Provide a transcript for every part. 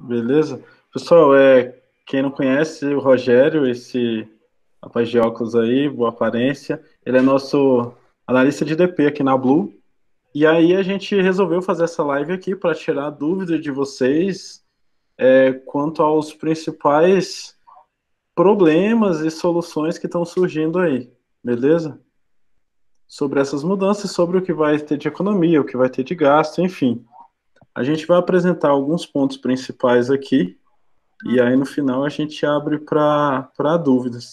Beleza? Pessoal, quem não conhece o Rogério, esse rapaz de óculos aí, boa aparência, ele é nosso analista de DP aqui na Blue. E aí a gente resolveu fazer essa live aqui para tirar dúvida de vocês quanto aos principais problemas e soluções que estão surgindo aí, beleza? Sobre essas mudanças, sobre o que vai ter de economia, o que vai ter de gasto, enfim. A gente vai apresentar alguns pontos principais aqui. E aí no final a gente abre para dúvidas.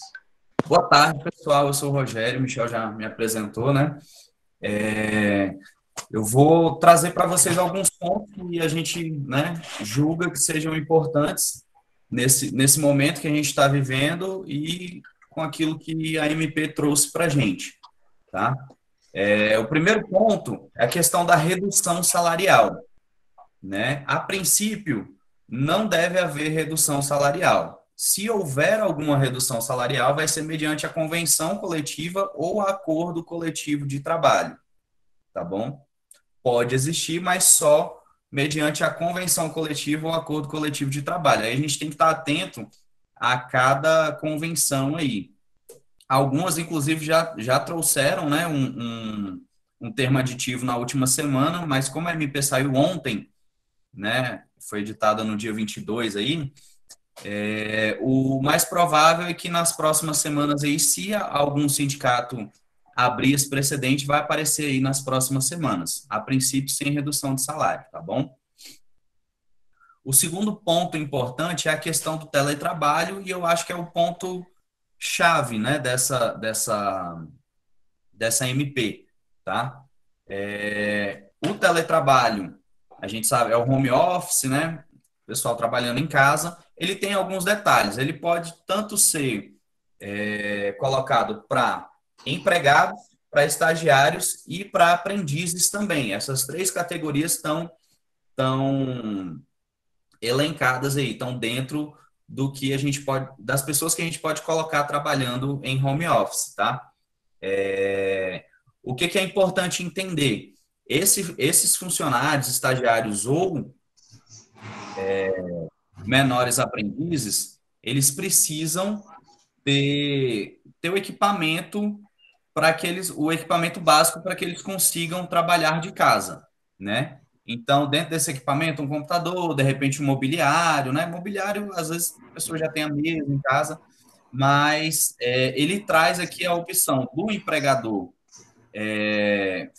Boa tarde, pessoal. Eu sou o Rogério, o Michel já me apresentou, né? É, eu vou trazer para vocês alguns pontos que a gente, né, julga que sejam importantes nesse momento que a gente está vivendo e com aquilo que a MP trouxe para a gente, tá? O primeiro ponto é a questão da redução salarial, né? A princípio, não deve haver redução salarial. Se houver alguma redução salarial, vai ser mediante a convenção coletiva ou acordo coletivo de trabalho, tá bom? Pode existir, mas só mediante a convenção coletiva ou acordo coletivo de trabalho. Aí a gente tem que estar atento a cada convenção aí. Algumas, inclusive, já trouxeram, né, um termo aditivo na última semana, mas como a MP saiu ontem, né, foi editada no dia 22 aí, o mais provável é que nas próximas semanas aí, se algum sindicato abrir esse precedente, vai aparecer aí nas próximas semanas, a princípio sem redução de salário, tá bom? O segundo ponto importante é a questão do teletrabalho, e eu acho que é o ponto chave, né, dessa MP, tá? O teletrabalho, a gente sabe, é o home office, né? O pessoal trabalhando em casa, ele tem alguns detalhes. Ele pode tanto ser colocado para empregados, para estagiários e para aprendizes também. Essas três categorias estão elencadas aí, estão dentro do que a gente pode, das pessoas que a gente pode colocar trabalhando em home office, tá? O que é importante entender? Esses funcionários, estagiários ou menores aprendizes, eles precisam ter o equipamento o equipamento básico para que eles consigam trabalhar de casa, né? Então, dentro desse equipamento, um computador, de repente um mobiliário, né? Mobiliário, às vezes a pessoa já tem a mesa em casa, mas ele traz aqui a opção do empregador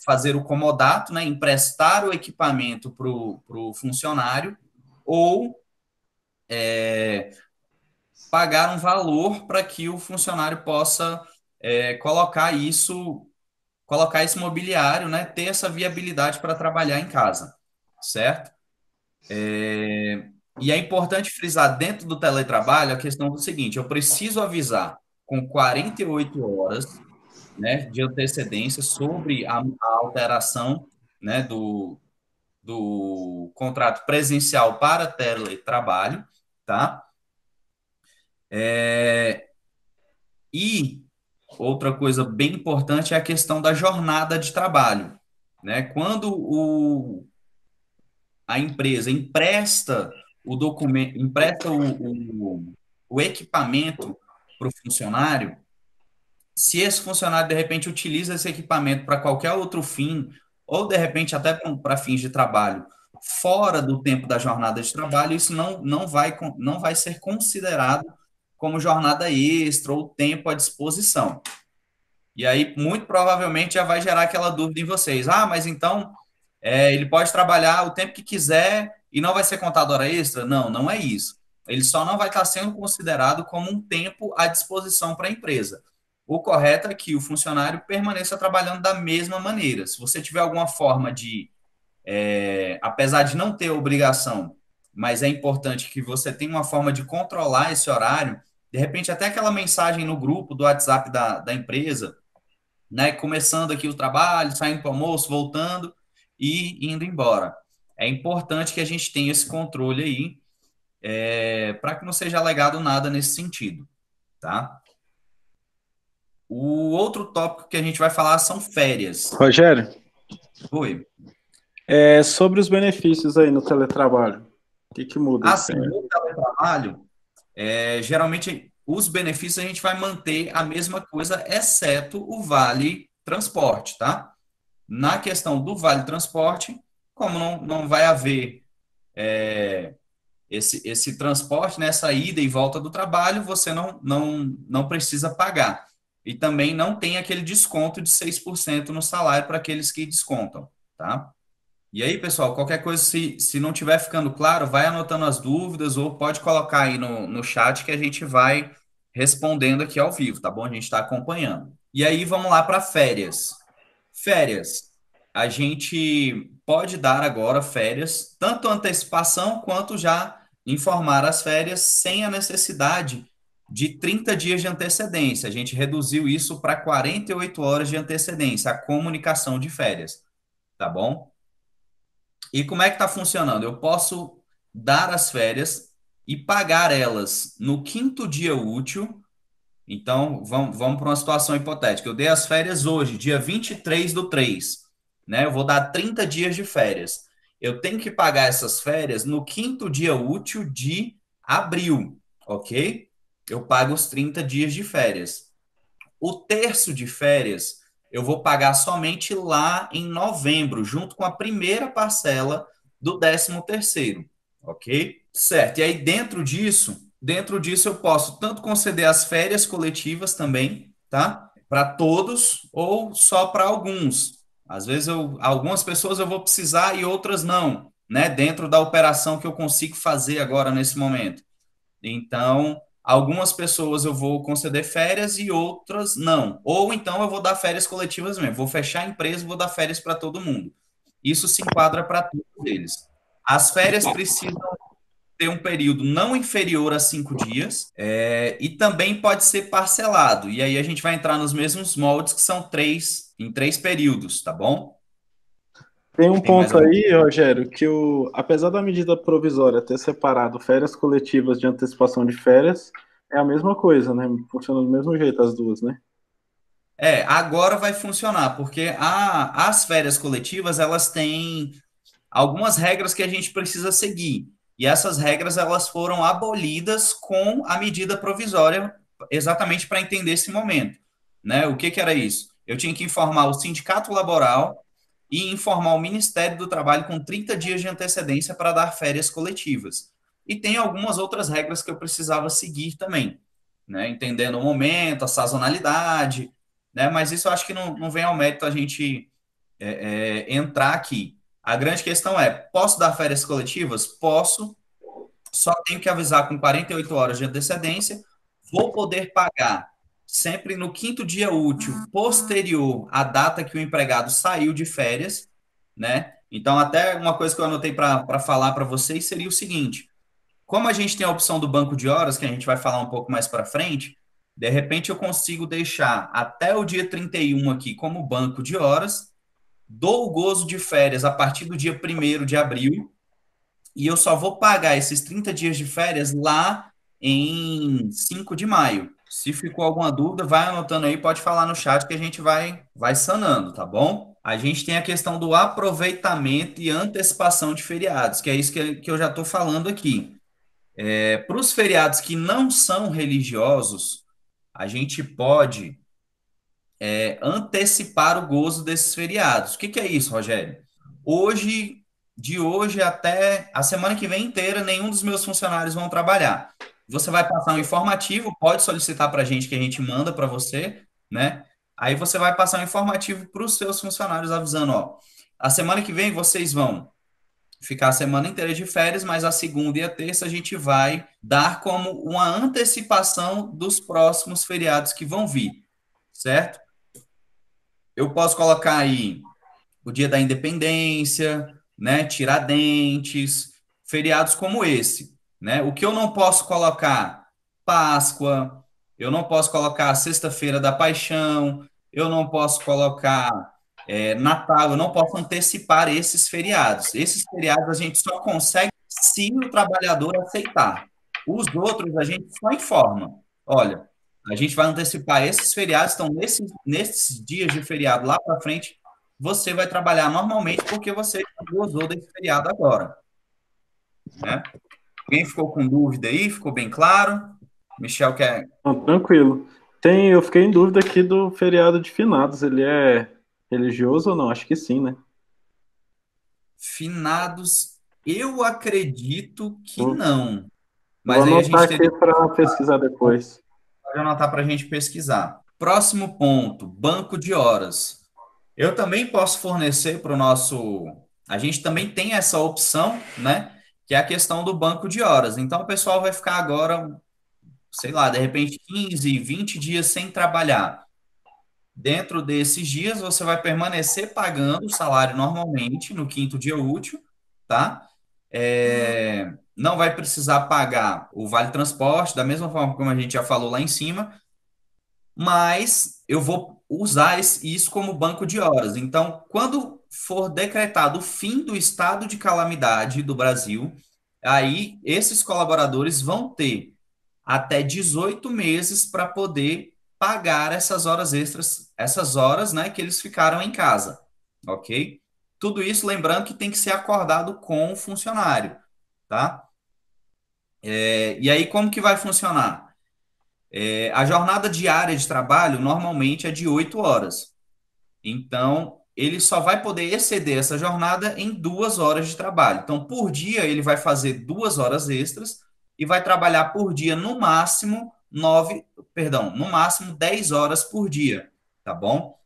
fazer o comodato, né? Emprestar o equipamento para o funcionário ou pagar um valor para que o funcionário possa colocar colocar esse mobiliário, né, ter essa viabilidade para trabalhar em casa, certo? E é importante frisar dentro do teletrabalho a questão do seguinte: eu preciso avisar com 48 horas, né, de antecedência sobre a alteração, né, do contrato presencial para teletrabalho, tá? E outra coisa bem importante é a questão da jornada de trabalho, né? Quando a empresa empresta o documento, empresta o equipamento para o funcionário, se esse funcionário de repente utiliza esse equipamento para qualquer outro fim, ou de repente até para fins de trabalho, fora do tempo da jornada de trabalho, isso não vai ser considerado como jornada extra ou tempo à disposição. E aí, muito provavelmente, já vai gerar aquela dúvida em vocês. Ah, mas então ele pode trabalhar o tempo que quiser e não vai ser contado hora extra? Não, não é isso. Ele só não vai estar sendo considerado como um tempo à disposição para a empresa. O correto é que o funcionário permaneça trabalhando da mesma maneira. Se você tiver alguma forma apesar de não ter obrigação, mas é importante que você tenha uma forma de controlar esse horário, de repente até aquela mensagem no grupo do WhatsApp da empresa, né, começando aqui o trabalho, saindo para o almoço, voltando e indo embora. É importante que a gente tenha esse controle aí, para que não seja alegado nada nesse sentido, tá? O outro tópico que a gente vai falar são férias. Rogério, Oi. sobre os benefícios aí no teletrabalho. que muda esse Assim, semestre? no teletrabalho, geralmente os benefícios a gente vai manter a mesma coisa, exceto o vale transporte, tá? Na questão do vale transporte, como não vai haver esse transporte, né, essa ida e volta do trabalho, você não precisa pagar. E também não tem aquele desconto de 6% no salário para aqueles que descontam, tá? E aí, pessoal, qualquer coisa, se não tiver ficando claro, vai anotando as dúvidas ou pode colocar aí no chat que a gente vai respondendo aqui ao vivo, tá bom? A gente está acompanhando. E aí, vamos lá para férias. Férias. A gente pode dar agora férias, tanto antecipação quanto já informar as férias sem a necessidade de 30 dias de antecedência. A gente reduziu isso para 48 horas de antecedência, a comunicação de férias, tá bom? E como é que está funcionando? Eu posso dar as férias e pagar elas no quinto dia útil. Então, vamos para uma situação hipotética. Eu dei as férias hoje, dia 23/3, né? Eu vou dar 30 dias de férias. Eu tenho que pagar essas férias no quinto dia útil de abril, ok? Eu pago os 30 dias de férias. O terço de férias eu vou pagar somente lá em novembro, junto com a primeira parcela do 13º, ok? Certo. E aí dentro disso eu posso tanto conceder as férias coletivas também, tá? Para todos ou só para alguns. Às vezes algumas pessoas eu vou precisar e outras não, né? Dentro da operação que eu consigo fazer agora nesse momento. Então, algumas pessoas eu vou conceder férias e outras não. Ou então eu vou dar férias coletivas mesmo. Vou fechar a empresa e vou dar férias para todo mundo. Isso se enquadra para todos eles. As férias precisam ter um período não inferior a 5 dias, e também pode ser parcelado. E aí a gente vai entrar nos mesmos moldes que são em 3 períodos, tá bom? Tem um Tem mais ponto algum? aí, Rogério, que apesar da medida provisória ter separado férias coletivas de antecipação de férias, é a mesma coisa, né? Funciona do mesmo jeito as duas, né? Agora vai funcionar, porque as férias coletivas, elas têm algumas regras que a gente precisa seguir. E essas regras elas foram abolidas com a medida provisória, exatamente para entender esse momento, né? O que que era isso? Eu tinha que informar o sindicato laboral e informar o Ministério do Trabalho com 30 dias de antecedência para dar férias coletivas. E tem algumas outras regras que eu precisava seguir também, né? Entendendo o momento, a sazonalidade, né? Mas isso eu acho que não vem ao mérito a gente entrar aqui. A grande questão é: posso dar férias coletivas? Posso, só tenho que avisar com 48 horas de antecedência. Vou poder pagar sempre no quinto dia útil posterior à data que o empregado saiu de férias, né? Então, até uma coisa que eu anotei para falar para vocês seria o seguinte: como a gente tem a opção do banco de horas, que a gente vai falar um pouco mais para frente, de repente eu consigo deixar até o dia 31 aqui como banco de horas, dou o gozo de férias a partir do dia 1º de abril, e eu só vou pagar esses 30 dias de férias lá em 5 de maio. Se ficou alguma dúvida, vai anotando aí, pode falar no chat que a gente vai sanando, tá bom? A gente tem a questão do aproveitamento e antecipação de feriados, que é isso que eu já estou falando aqui. Para os feriados que não são religiosos, a gente pode antecipar o gozo desses feriados. O que é isso, Rogério? De hoje até a semana que vem inteira, nenhum dos meus funcionários vão trabalhar. Você vai passar um informativo, pode solicitar para a gente que a gente manda para você, né? Aí você vai passar um informativo para os seus funcionários avisando, ó, a semana que vem vocês vão ficar a semana inteira de férias, mas a segunda e a terça a gente vai dar como uma antecipação dos próximos feriados que vão vir, certo? Eu posso colocar aí o Dia da Independência, né, Tiradentes, feriados como esse, né? O que eu não posso colocar? Páscoa, eu não posso colocar Sexta-feira da Paixão, eu não posso colocar Natal, eu não posso antecipar esses feriados. Esses feriados a gente só consegue se o trabalhador aceitar. Os outros a gente só informa. Olha, a gente vai antecipar esses feriados, então nesses dias de feriado lá para frente, você vai trabalhar normalmente porque você gozou desse feriado agora. né? Alguém ficou com dúvida aí? Ficou bem claro? Michel quer Não, tranquilo. Eu fiquei em dúvida aqui do feriado de finados. Ele é religioso ou não? Acho que sim, né? finados? Eu acredito que Vou, não, vou mas aí a anotar gente aqui teria para pesquisar depois. que anotar para a gente pesquisar. Próximo ponto, banco de horas. Eu também posso fornecer para o nosso. A gente também tem essa opção, né? Que é a questão do banco de horas. Então, o pessoal vai ficar agora, sei lá, de repente 15, 20 dias sem trabalhar. Dentro desses dias, você vai permanecer pagando o salário normalmente no quinto dia útil, tá? Não vai precisar pagar o vale transporte, da mesma forma como a gente já falou lá em cima, mas eu vou usar isso como banco de horas. Então, quando for decretado o fim do estado de calamidade do Brasil, aí esses colaboradores vão ter até 18 meses para poder pagar essas horas extras, essas horas, né, que eles ficaram em casa, ok? Tudo isso lembrando que tem que ser acordado com o funcionário, tá? E aí, como que vai funcionar? A jornada diária de trabalho normalmente é de 8 horas. Então, ele só vai poder exceder essa jornada em 2 horas de trabalho. Então, por dia, ele vai fazer 2 horas extras e vai trabalhar por dia no máximo 10 horas por dia, tá bom?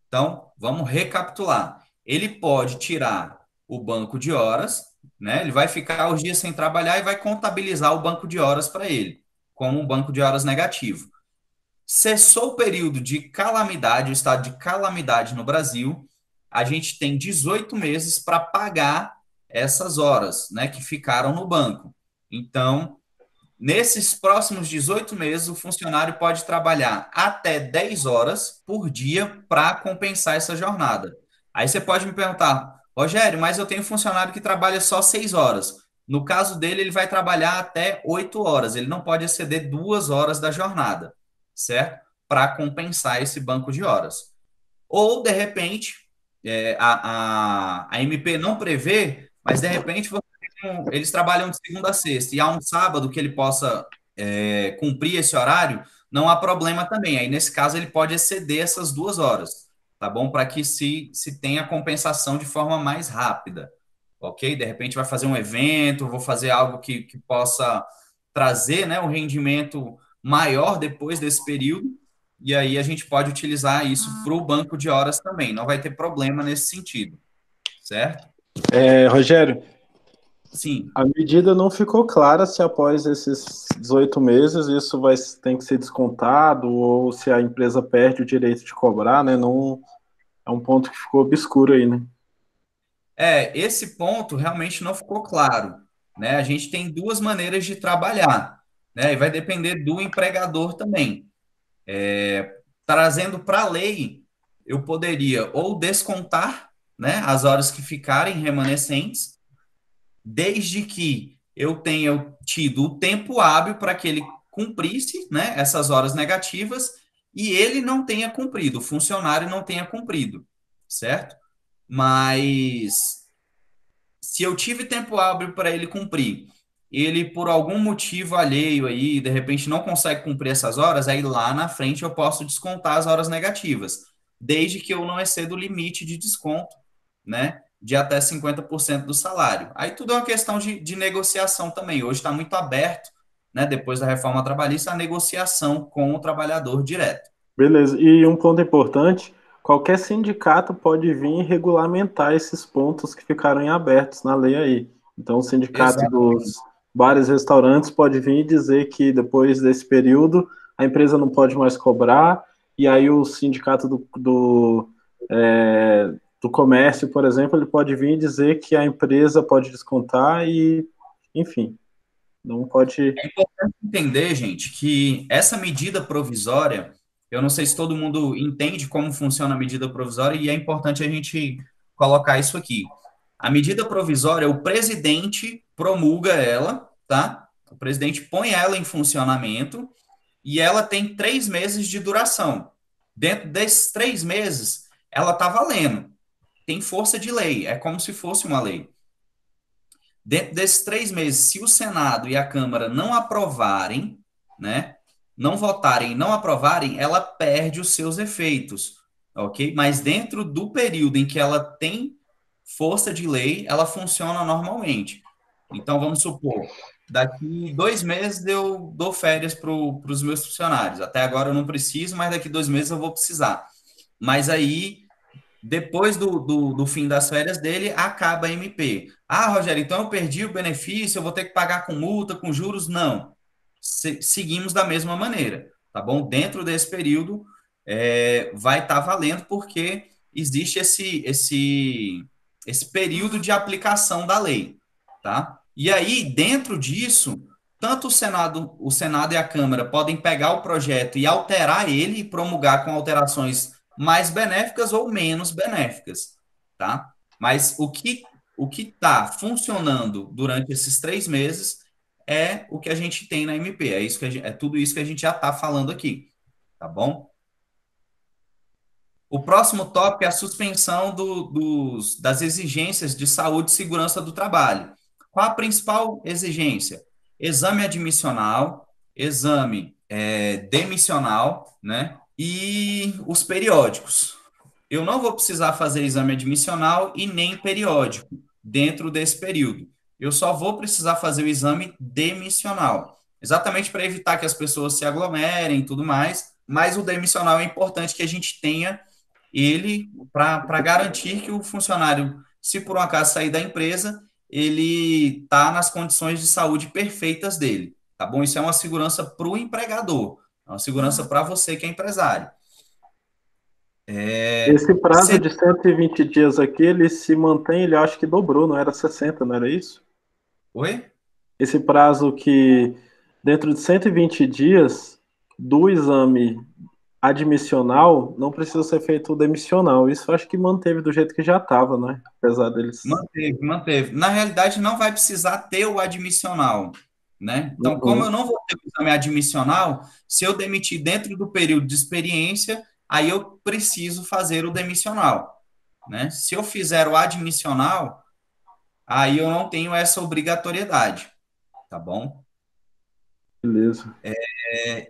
Então, vamos recapitular. Ele pode tirar o banco de horas, né? Ele vai ficar os dias sem trabalhar e vai contabilizar o banco de horas para ele, como um banco de horas negativo. Cessou o período de calamidade, o estado de calamidade no Brasil, a gente tem 18 meses para pagar essas horas, né, que ficaram no banco. Então, nesses próximos 18 meses, o funcionário pode trabalhar até 10 horas por dia para compensar essa jornada. Aí você pode me perguntar, Rogério, mas eu tenho funcionário que trabalha só 6 horas. No caso dele, ele vai trabalhar até 8 horas, ele não pode exceder 2 horas da jornada, certo? Para compensar esse banco de horas. Ou, de repente, a MP não prevê, mas de repente eles trabalham de segunda a sexta e há um sábado que ele possa cumprir esse horário, não há problema também. Aí, nesse caso, ele pode exceder essas 2 horas, tá bom? Para que se tenha compensação de forma mais rápida, ok? De repente, vai fazer um evento, vou fazer algo que possa trazer, né, um rendimento maior depois desse período, e aí a gente pode utilizar isso para o banco de horas também, não vai ter problema nesse sentido, certo? Rogério, Sim. a medida não ficou clara se após esses 18 meses tem que ser descontado ou se a empresa perde o direito de cobrar, né? Não, é um ponto que ficou obscuro aí, né? Esse ponto realmente não ficou claro, né? A gente tem duas maneiras de trabalhar, né? E vai depender do empregador também. Trazendo para a lei, eu poderia ou descontar, né, as horas que ficarem remanescentes, desde que eu tenha tido o tempo hábil para que ele cumprisse, né, essas horas negativas e ele não tenha cumprido, o funcionário não tenha cumprido, certo? Mas se eu tive tempo hábil para ele cumprir, ele por algum motivo alheio aí, de repente não consegue cumprir essas horas, aí lá na frente eu posso descontar as horas negativas, desde que eu não exceda o limite de desconto, né? De até 50% do salário. Aí tudo é uma questão de negociação também. Hoje está muito aberto, né? Depois da reforma trabalhista, a negociação com o trabalhador direto. Beleza. E um ponto importante, qualquer sindicato pode vir e regulamentar esses pontos que ficaram em abertos na lei aí. Então, o sindicato dos Exatamente. bares e restaurantes pode vir e dizer que depois desse período a empresa não pode mais cobrar, e aí o sindicato do comércio, por exemplo, ele pode vir e dizer que a empresa pode descontar e, enfim, não pode. É importante entender, gente, que essa medida provisória, eu não sei se todo mundo entende como funciona a medida provisória, e é importante a gente colocar isso aqui. A medida provisória, o presidente promulga ela, tá? O presidente põe ela em funcionamento e ela tem 3 meses de duração. Dentro desses 3 meses, ela está valendo, tem força de lei, é como se fosse uma lei. Dentro desses 3 meses, se o Senado e a Câmara não aprovarem, né, não votarem e não aprovarem, ela perde os seus efeitos, ok? Mas dentro do período em que ela tem força de lei, ela funciona normalmente. Então, vamos supor, daqui 2 meses eu dou férias para os meus funcionários. Até agora eu não preciso, mas daqui 2 meses eu vou precisar. Mas aí depois do fim das férias dele, acaba a MP. Ah, Rogério, então eu perdi o benefício, eu vou ter que pagar com multa, com juros? Não. Seguimos da mesma maneira, tá bom? Dentro desse período, vai estar valendo, porque existe esse período de aplicação da lei, tá? E aí, dentro disso, tanto o Senado e a Câmara podem pegar o projeto e alterar ele e promulgar com alterações mais benéficas ou menos benéficas, tá? Mas o que está funcionando durante esses 3 meses é o que a gente tem na MP. É tudo isso que a gente já está falando aqui, tá bom? O próximo tópico é a suspensão das exigências de saúde e segurança do trabalho. Qual a principal exigência? Exame admissional, exame demissional, né? E os periódicos. Eu não vou precisar fazer exame admissional e nem periódico dentro desse período. Eu só vou precisar fazer o exame demissional, exatamente para evitar que as pessoas se aglomerem e tudo mais. Mas o demissional é importante que a gente tenha ele para garantir que o funcionário, se por um acaso sair da empresa, ele está nas condições de saúde perfeitas dele, tá bom? Isso é uma segurança para o empregador, é uma segurança para você que é empresário. Esse prazo Se- de 120 dias aqui, ele se mantém, ele acho que dobrou, não era 60, não era isso? Oi? Esse prazo que, dentro de 120 dias do exame admissional, não precisa ser feito o demissional. Isso eu acho que manteve do jeito que já estava, né? Apesar deles. Manteve, manteve. Na realidade, não vai precisar ter o admissional, né? Então, como eu Uhum. não vou ter o exame admissional, se eu demitir dentro do período de experiência, aí eu preciso fazer o demissional, né? Se eu fizer o admissional, aí eu não tenho essa obrigatoriedade, tá bom? Beleza.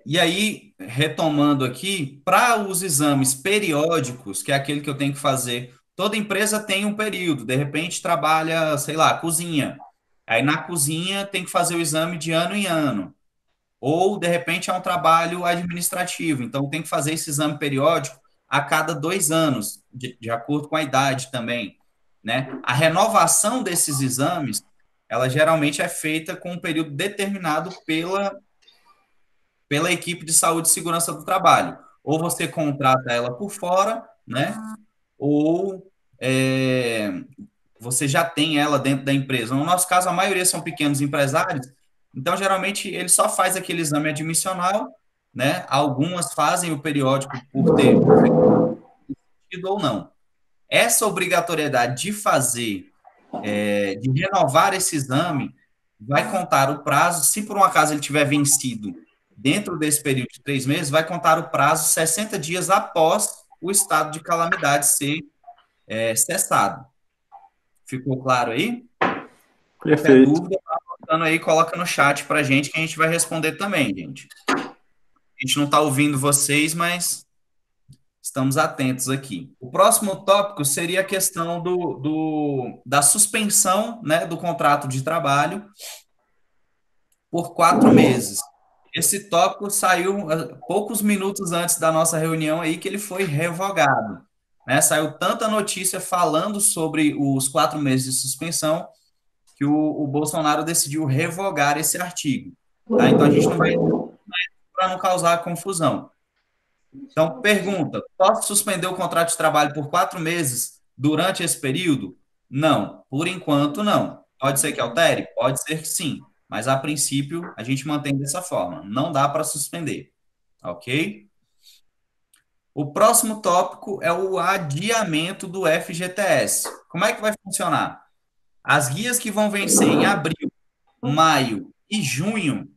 E aí, retomando aqui, para os exames periódicos, que é aquele que eu tenho que fazer, toda empresa tem um período, de repente trabalha, sei lá, cozinha. Aí na cozinha tem que fazer o exame de ano em ano. Ou, de repente, é um trabalho administrativo, então tem que fazer esse exame periódico a cada 2 anos, de acordo com a idade também, né? A renovação desses exames, ela geralmente é feita com um período determinado pela equipe de saúde e segurança do trabalho. Ou você contrata ela por fora, né? Ou você já tem ela dentro da empresa. No nosso caso, a maioria são pequenos empresários, então geralmente ele só faz aquele exame admissional, né? Algumas fazem o periódico por ter tido ou não. Essa obrigatoriedade de fazer, de renovar esse exame, vai contar o prazo, se por um acaso ele tiver vencido dentro desse período de 3 meses, vai contar o prazo 60 dias após o estado de calamidade ser cessado. Ficou claro aí? Qualquer Perfeito. dúvida, tá anotando aí, coloca no chat para a gente que a gente vai responder também, gente. A gente não está ouvindo vocês, mas estamos atentos aqui. O próximo tópico seria a questão da suspensão, né, do contrato de trabalho por 4 meses. Esse tópico saiu poucos minutos antes da nossa reunião aí que ele foi revogado, né? Saiu tanta notícia falando sobre os 4 meses de suspensão que o Bolsonaro decidiu revogar esse artigo, tá? Então a gente não vai para não causar confusão. Então pergunta: posso suspender o contrato de trabalho por 4 meses durante esse período? Não, por enquanto não. Pode ser que altere? Pode ser que sim. Mas, a princípio, a gente mantém dessa forma. Não dá para suspender. Ok? O próximo tópico é o adiamento do FGTS. Como é que vai funcionar? As guias que vão vencer em abril, maio e junho,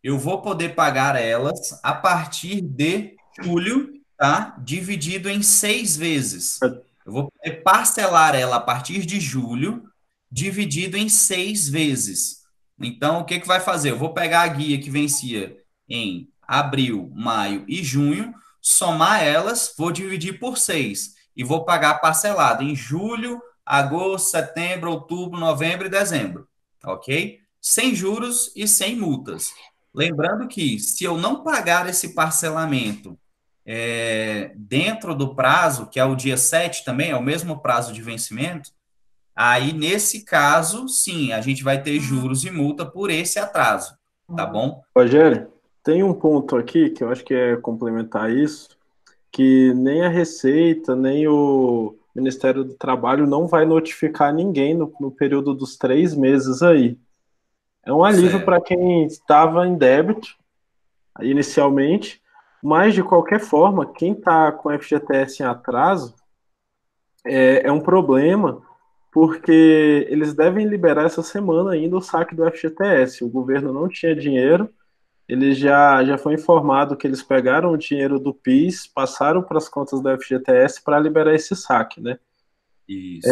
eu vou poder pagar elas a partir de julho, tá? Dividido em 6 vezes. Eu vou poder parcelar ela a partir de julho, dividido em 6 vezes. Então, o que que vai fazer? Eu vou pegar a guia que vencia em abril, maio e junho, somar elas, vou dividir por 6 e vou pagar parcelado em julho, agosto, setembro, outubro, novembro e dezembro, ok? Sem juros e sem multas. Lembrando que se eu não pagar esse parcelamento dentro do prazo, que é o dia 7 também, é o mesmo prazo de vencimento, aí nesse caso, sim, a gente vai ter juros e multa por esse atraso, tá bom? Rogério, tem um ponto aqui que eu acho que é complementar isso, que nem a Receita, nem o Ministério do Trabalho não vai notificar ninguém no período dos 3 meses aí. É um alívio Certo. para quem estava em débito inicialmente, mas de qualquer forma, quem está com FGTS em atraso é um problema, porque eles devem liberar essa semana ainda o saque do FGTS. O governo não tinha dinheiro, ele já foi informado que eles pegaram o dinheiro do PIS, passaram para as contas do FGTS para liberar esse saque, né? Isso.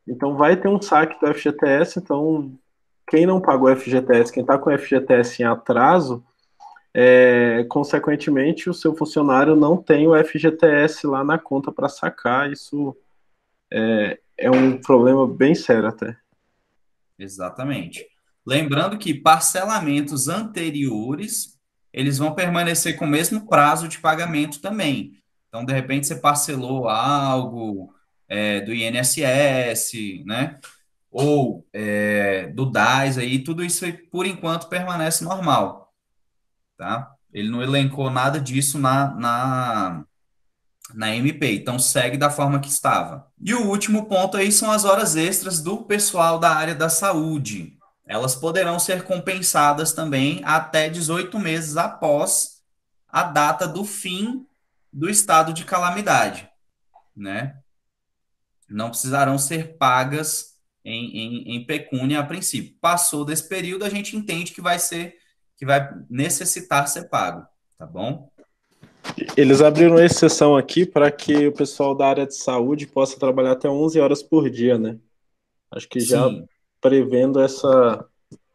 Então vai ter um saque do FGTS, então quem não pagou FGTS, quem está com FGTS em atraso, consequentemente o seu funcionário não tem o FGTS lá na conta para sacar, isso é um problema bem sério até. Exatamente. Lembrando que parcelamentos anteriores, eles vão permanecer com o mesmo prazo de pagamento também. Então, de repente, você parcelou algo do INSS, né? Ou do DAS aí, tudo isso por enquanto permanece normal, tá? Ele não elencou nada disso na MP, então segue da forma que estava. E o último ponto aí são as horas extras do pessoal da área da saúde. Elas poderão ser compensadas também até 18 meses após a data do fim do estado de calamidade, né? Não precisarão ser pagas em pecúnia a princípio. Passou desse período, a gente entende que vai necessitar ser pago, tá bom? Eles abriram exceção aqui para que o pessoal da área de saúde possa trabalhar até 11 horas por dia, né? Acho que já Sim. prevendo essa, não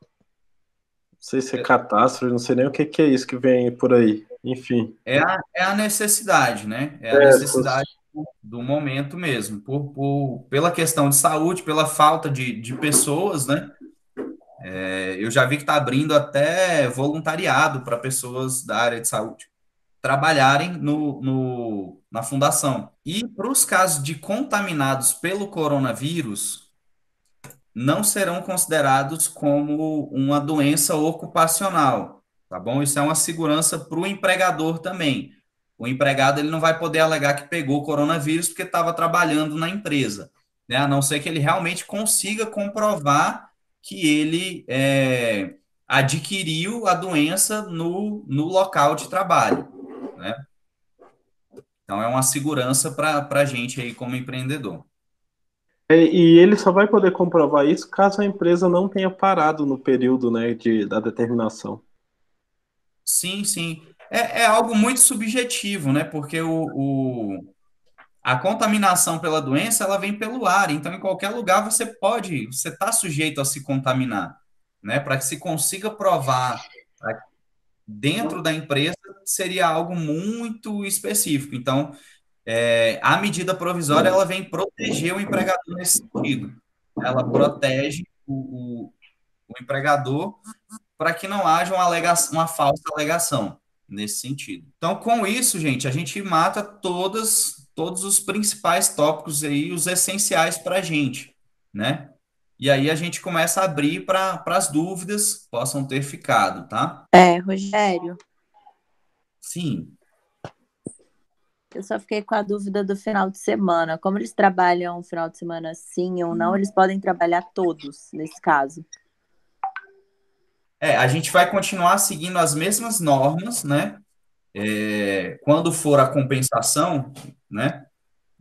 sei se é catástrofe, não sei nem o que que é isso que vem por aí. Enfim. É a necessidade, né? É a É, necessidade do momento mesmo, pela questão de saúde, pela falta de pessoas, né? Eu já vi que está abrindo até voluntariado para pessoas da área de saúde trabalharem na fundação. E para os casos de contaminados pelo coronavírus, não serão considerados como uma doença ocupacional, tá bom? Isso é uma segurança para o empregador também. O empregado ele não vai poder alegar que pegou coronavírus porque estava trabalhando na empresa, né? A não ser que ele realmente consiga comprovar que ele adquiriu a doença no local de trabalho, né? Então é uma segurança para a gente aí como empreendedor. e ele só vai poder comprovar isso caso a empresa não tenha parado no período, né, da determinação. Sim, sim. É algo muito subjetivo, né? Porque a contaminação pela doença, ela vem pelo ar. Então, em qualquer lugar você está sujeito a se contaminar, né? Para que se consiga provar dentro da empresa, seria algo muito específico. Então, a medida provisória, ela vem proteger o empregador nesse sentido. Ela protege o empregador para que não haja uma falsa alegação nesse sentido. Então, com isso, gente, a gente mata todos os principais tópicos aí, os essenciais para a gente, né? E aí a gente começa a abrir para as dúvidas que possam ter ficado, tá? Rogério, Sim. eu só fiquei com a dúvida do final de semana. Como eles trabalham final de semana sim ou não, eles podem trabalhar todos nesse caso. A gente vai continuar seguindo as mesmas normas, né? Quando for a compensação, né?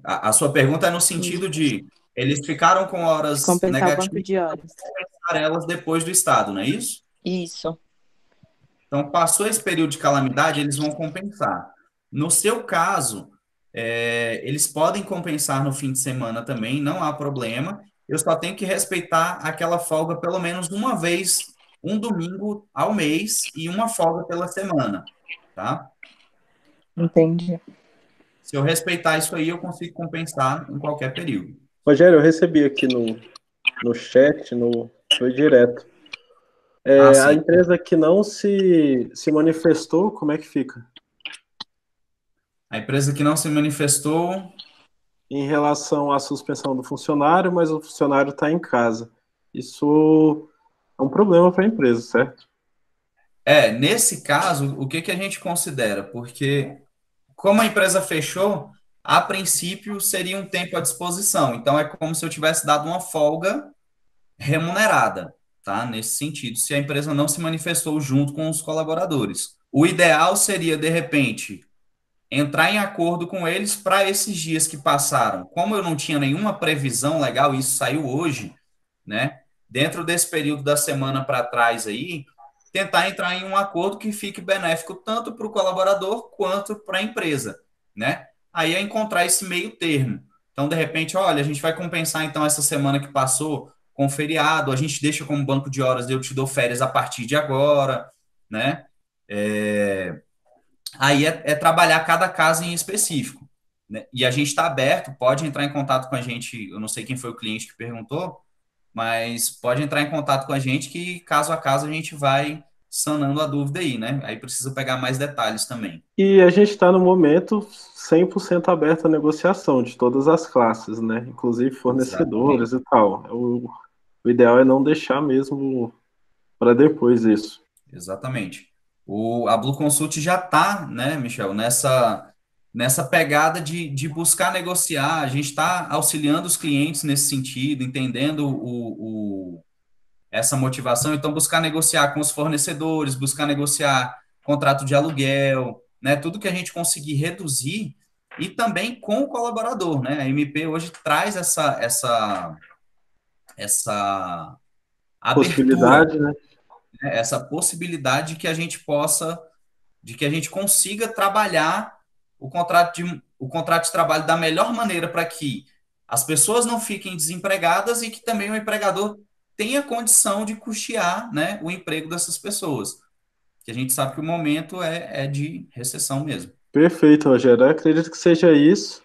A sua pergunta é no sentido de eles ficaram com horas Compensar o banco negativas, de horas. compensar elas depois do Estado, não é isso? Isso. Então, passou esse período de calamidade, eles vão compensar. No seu caso, eles podem compensar no fim de semana também, não há problema. eu só tenho que respeitar aquela folga pelo menos uma vez, um domingo ao mês e uma folga pela semana, tá? Entendi. Se eu respeitar isso aí, eu consigo compensar em qualquer período. Rogério, eu recebi aqui no chat, foi direto. Ah, A sim. empresa que não se manifestou, como é que fica? A empresa que não se manifestou, Em relação à suspensão do funcionário, mas o funcionário está em casa. Isso é um problema para a empresa, certo? nesse caso, o que que a gente considera? Porque como a empresa fechou, a princípio seria um tempo à disposição. Então é como se eu tivesse dado uma folga remunerada, tá? Nesse sentido, se a empresa não se manifestou junto com os colaboradores. O ideal seria, de repente, entrar em acordo com eles para esses dias que passaram. Como eu não tinha nenhuma previsão legal, isso saiu hoje, né? Dentro desse período da semana para trás aí, tentar entrar em um acordo que fique benéfico tanto para o colaborador quanto para a empresa, né? Aí é encontrar esse meio termo. Então, de repente, olha, a gente vai compensar então essa semana que passou com feriado, a gente deixa como banco de horas, eu te dou férias a partir de agora, né? Aí é trabalhar cada caso em específico, né? E a gente está aberto, pode entrar em contato com a gente, eu não sei quem foi o cliente que perguntou, mas pode entrar em contato com a gente que caso a caso a gente vai sanando a dúvida aí, né? Aí precisa pegar mais detalhes também. E a gente está no momento 100% aberto à negociação de todas as classes, né? Inclusive Exatamente. fornecedores e tal. O ideal é não deixar mesmo para depois isso. Exatamente. A Blue Consult já está, né, Michel, nessa pegada de buscar negociar, a gente está auxiliando os clientes nesse sentido, entendendo essa motivação, então buscar negociar com os fornecedores, buscar negociar contrato de aluguel, né, tudo que a gente conseguir reduzir e também com o colaborador, né? A MP hoje traz essa abertura, Possibilidade, né? né, essa possibilidade de que a gente consiga trabalhar o contrato de trabalho da melhor maneira para que as pessoas não fiquem desempregadas e que também o empregador tenha condição de custear, né, o emprego dessas pessoas. Que a gente sabe que o momento é de recessão mesmo. Perfeito, Rogério. Eu acredito que seja isso.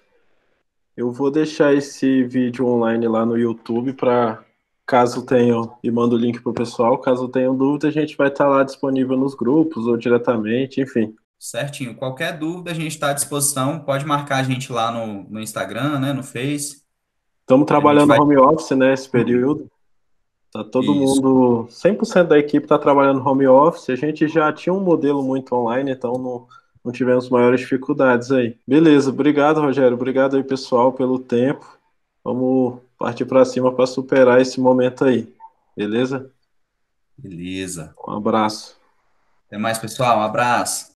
Eu vou deixar esse vídeo online lá no YouTube para caso tenham, e mando o link para o pessoal, caso tenham dúvida, a gente vai estar lá disponível nos grupos ou diretamente, enfim. Certinho. Qualquer dúvida, a gente está à disposição. Pode marcar a gente lá no Instagram, né, no Face, Estamos que a gente trabalhando vai. home office, né, esse período. Tá todo Isso. mundo, 100% da equipe está trabalhando home office. A gente já tinha um modelo muito online, então não tivemos maiores dificuldades aí. Beleza, obrigado, Rogério. Obrigado aí, pessoal, pelo tempo. Vamos partir para cima para superar esse momento aí. Beleza? Beleza. Um abraço. Até mais, pessoal. Um abraço.